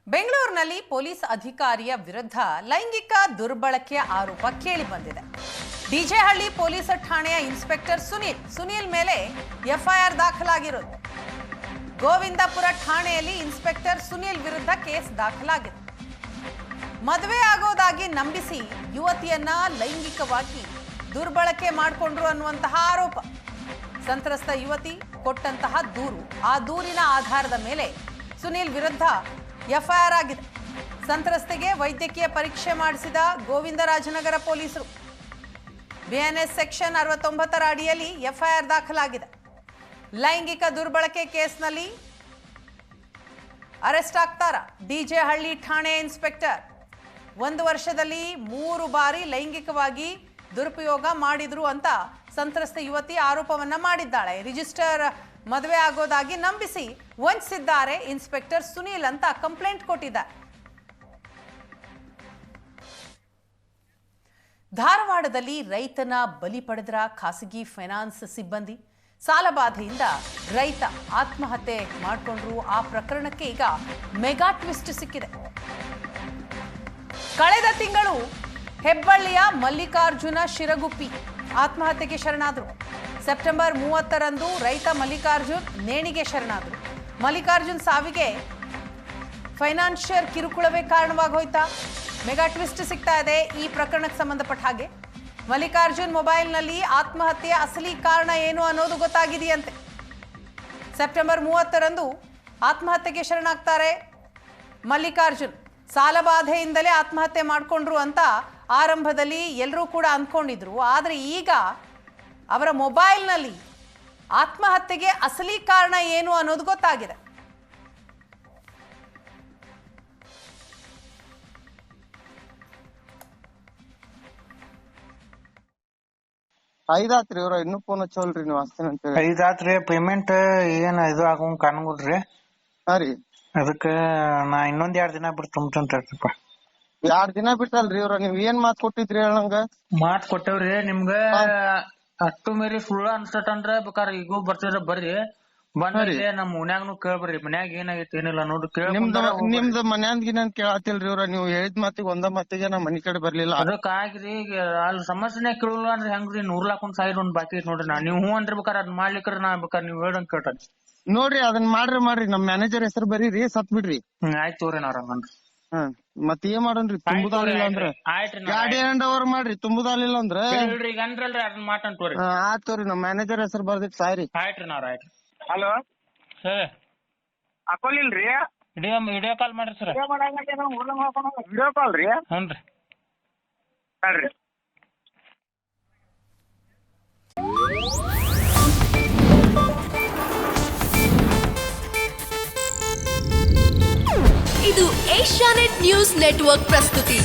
ಬೆಂಗಳೂರಿನಲ್ಲಿ ಪೊಲೀಸ್ ಅಧಿಕಾರಿಯ ವಿರುದ್ಧ ಲೈಂಗಿಕ ದುರ್ಬಳಕೆ ಆರೋಪ ಕೇಳಿ ಬಂದಿದೆ. ಡಿಜೆಹಳ್ಳಿ ಪೊಲೀಸ್ ಠಾಣೆಯ ಇನ್ಸ್ಪೆಕ್ಟರ್ ಸುನೀಲ್ ಮೇಲೆ ಎಫ್ಐಆರ್ ದಾಖಲಾಗಿರೋದು. ಗೋವಿಂದಪುರ ಠಾಣೆಯಲ್ಲಿ ಇನ್ಸ್ಪೆಕ್ಟರ್ ಸುನೀಲ್ ವಿರುದ್ಧ ಕೇಸ್ ದಾಖಲಾಗಿದೆ. ಮದುವೆ ಆಗೋದಾಗಿ ನಂಬಿಸಿ ಯುವತಿಯನ್ನ ಲೈಂಗಿಕವಾಗಿ ದುರ್ಬಳಕೆ ಮಾಡಿಕೊಂಡ್ರು ಅನ್ನುವಂತಹ ಆರೋಪ. ಸಂತ್ರಸ್ತ ಯುವತಿ ಕೊಟ್ಟಂತಹ ದೂರು, ಆ ದೂರಿನ ಆಧಾರದ ಮೇಲೆ ಸುನೀಲ್ ವಿರುದ್ಧ ಎಫ್ಐಆರ್ ಆಗಿದೆ. ಸಂತ್ರಸ್ತೆಗೆ ವೈದ್ಯಕೀಯ ಪರೀಕ್ಷೆ ಮಾಡಿಸಿದ ಗೋವಿಂದರಾಜನಗರ ಪೊಲೀಸರು. ಬಿಎನ್ಎಸ್ ಸೆಕ್ಷನ್ 69 ಅಡಿಯಲ್ಲಿ ಎಫ್ಐಆರ್ ದಾಖಲಾಗಿದೆ. ಲೈಂಗಿಕ ದುರ್ಬಳಕೆ ಕೇಸ್ನಲ್ಲಿ ಅರೆಸ್ಟ್ ಆಗ್ತಾರ ಡಿಜೆಹಳ್ಳಿ ಠಾಣೆ ಇನ್ಸ್ಪೆಕ್ಟರ್. 1 ವರ್ಷದಲ್ಲಿ 3 ಬಾರಿ ಲೈಂಗಿಕವಾಗಿ ದುರುಪಯೋಗ ಮಾಡಿದ್ರು ಅಂತ ಸಂತ್ರಸ್ತ ಯುವತಿ ಆರೋಪವನ್ನ ಮಾಡಿದ್ದಾಳೆ. ರಿಜಿಸ್ಟರ್ ಮದುವೆ ಆಗೋದಾಗಿ ನಂಬಿಸಿ ವಂಚಿಸಿದ್ದಾರೆ ಇನ್ಸ್ಪೆಕ್ಟರ್ ಸುನೀಲ್ ಅಂತ ಕಂಪ್ಲೇಂಟ್ ಕೊಟ್ಟಿದ್ದಾರೆ. ಧಾರವಾಡದಲ್ಲಿ ರೈತನ ಬಲಿ ಪಡೆದ್ರ ಖಾಸಗಿ ಫೈನಾನ್ಸ್ ಸಿಬ್ಬಂದಿ. ಸಾಲಬಾಧೆಯಿಂದ ರೈತ ಆತ್ಮಹತ್ಯೆ ಮಾಡಿಕೊಂಡ್ರು. ಆ ಪ್ರಕರಣಕ್ಕೆ ಈಗ ಮೆಗಾ ಟ್ವಿಸ್ಟ್ ಸಿಕ್ಕಿದೆ. ಕಳೆದ ತಿಂಗಳು ಹೆಬ್ಬಳ್ಳಿಯ ಮಲ್ಲಿಕಾರ್ಜುನ ಶಿರಗುಪ್ಪಿ ಆತ್ಮಹತ್ಯೆಗೆ ಶರಣಾದರು. ಸೆಪ್ಟೆಂಬರ್ 30ರಂದು ರೈತ ಮಲ್ಲಿಕಾರ್ಜುನ್ ನೇಣಿಗೆ ಶರಣಾದರು. ಮಲ್ಲಿಕಾರ್ಜುನ್ ಸಾವಿಗೆ ಫೈನಾನ್ಷಿಯಲ್ ಕಿರುಕುಳವೇ ಕಾರಣವಾಗಿ ಹೋಯ್ತಾ? ಮೆಗಾ ಟ್ವಿಸ್ಟ್ ಸಿಗ್ತಾ ಇದೆ ಈ ಪ್ರಕರಣಕ್ಕೆ ಸಂಬಂಧಪಟ್ಟ ಹಾಗೆ. ಮಲ್ಲಿಕಾರ್ಜುನ್ ಮೊಬೈಲ್ನಲ್ಲಿ ಆತ್ಮಹತ್ಯೆಯ ಅಸಲಿ ಕಾರಣ ಏನು ಅನ್ನೋದು ಗೊತ್ತಾಗಿದೆಯಂತೆ. ಸೆಪ್ಟೆಂಬರ್ 30ರಂದು ಆತ್ಮಹತ್ಯೆಗೆ ಶರಣಾಗ್ತಾರೆ ಮಲ್ಲಿಕಾರ್ಜುನ್. ಸಾಲಬಾಧೆಯಿಂದಲೇ ಆತ್ಮಹತ್ಯೆ ಮಾಡಿಕೊಂಡ್ರು ಅಂತ ಆರಂಭದಲ್ಲಿ ಎಲ್ಲರೂ ಕೂಡ ಅಂದ್ಕೊಂಡಿದ್ರು. ಆದರೆ ಈಗ ಅವರ ಮೊಬೈಲ್ನಲ್ಲಿ ಆತ್ಮಹತ್ಯೆಗೆ ಅಸಲಿ ಕಾರಣ ಏನು ಅನ್ನೋದು ಗೊತ್ತಾಗಿದೆ. ಐದಾತ್ರಿ ಇವ್ರ ಇನ್ನೂ ಫೋನ್ ಹಚ್ಚವಲ್ರಿ ನೀವ್ ಹಚ್ತೀನಿ ಅಂತ ಹೇಳಿ. ಐದಾತ್ರಿ ಪೇಮೆಂಟ್ ಏನ್ ಇದು ಆಗಂಗ್ ಕಾಣಂಗಿಲ್ರಿ. ಹಾ ರೀ, ಅದಕ್ಕ ನಾ ಇನ್ನೊಂದ್ 2 ದಿನ ಬಿಟ್ಟು ತುಂಬತಂತಪ್ಪ. 2 ದಿನ ಬಿಟ್ಟಲ್ರಿ ಇವ್ರ, ನೀವ್ ಏನ್ ಮಾತ್ ಕೊಟ್ಟಿದ್ರಿ ಹೇಳಂಗ? ಮಾತ್ ಕೊಟ್ಟೇವ್ರಿ ನಿಮ್ಗ. ಅಷ್ಟು ಮೇರಿ ಸುಳ್ಳು ಅನ್ಸತ್ತಂದ್ರ ಬೇಕಾರ ಈಗೂ ಬರ್ತಿದ್ರ ಬರ್ರಿ. ಬಂದ್ರಿ ನಮ್ ಮನ್ಯಾಗನು ಕೇಳ್ಬರ್ರಿ, ಮನ್ಯಾಗ ಏನಾಗೈತಿ ಏನಿಲ್ಲ ನೋಡು ನಿಮ್ದು ಮನ್ಯಾಂದ್ಗಿನ ಕೇಳತ್ತಿಲ್ರಿ ಇವ್ರ. ನೀವ್ ಹೇಳಿದ್ ಮಾತಿಗೆ ಒಂದ ಮಾತಿಗೆ ನಾ ಮನಿ ಕಡೆ ಬರ್ಲಿಲ್ಲ. ಅದಕ್ಕ ಆಗ್ರಿ ಅಲ್ಲಿ ಸಮಸ್ಯೆನೇ ಕೇಳಲ್ಲ ಅಂದ್ರೆ ಹೆಂಗ್ರಿ? 100 ಲಕ್ಷ ಸೈಡ್ ಒಂದ್ ಬಾಕಿ ಐತಿ ನೋಡ್ರಿ. ನೀವ್ ಹೂ ಅಂದ್ರೆ ಬೇಕಾರ ಅದ್ ಮಾಡ್ಲಿಕ್ರ ನಾ ಬೇಕಾರ ನೀವ್ ಹೇಳ್ದಂಗ್ ಕೇಳ್ತಾನೆ ನೋಡ್ರಿ. ಅದನ್ನ ಮಾಡ್ರಿ ನಮ್ ಮ್ಯಾನೇಜರ್ ಹೆಸರು ಬರೀರಿ, ಸತ್ ಬಿಡ್ರಿ. ಆಯ್ತು ತೋರಿ ನಾವ್ ಹಂಗನ್ರಿ. ಮತ್ ಏನ್ ಮಾಡೋಣ್ರಿ? ತುಂಬುದಾಲಿಲ್ಲ ಅಂದ್ರ ಗಾಡಿ ಹ್ಯಾಂಡ್ ಓವರ್ ಮಾಡ್ರಿ. ತುಂಬುದಾಲಿಲ್ಲ ಅಂದ್ರ ಈಗ ಅಂದ್ರಲ್ರಿ ಅದನ್ನ ಮಾತಂತೋರಿ. ಆಯ್ತವ್ರಿ, ನಮ್ ಮ್ಯಾನೇಜರ್ ಹೆಸರು ಬರ್ದಿಟ್ ಸಾಯ್ರಿ. ಆಯ್ತ್ರಿ ನಾವ್ ಆಯ್ತ್ರಿ. ಹಲೋ ಸರ್ ಹಾಕೊಲಿಲ್ರಿ? ವಿಡಿಯೋ ಕಾಲ್ ಮಾಡ್ರಿ ಸರ್. ವಿಡಿಯೋ ಕಾಲ್ ರೀ? ಹ್ಞೂನ್ರಿ ಹೇಳ್ರಿ. ಇದು ಏಷ್ಯಾನೆಟ್ ನ್ಯೂಸ್ ನೆಟ್ವರ್ಕ್ ಪ್ರಸ್ತುತಿ.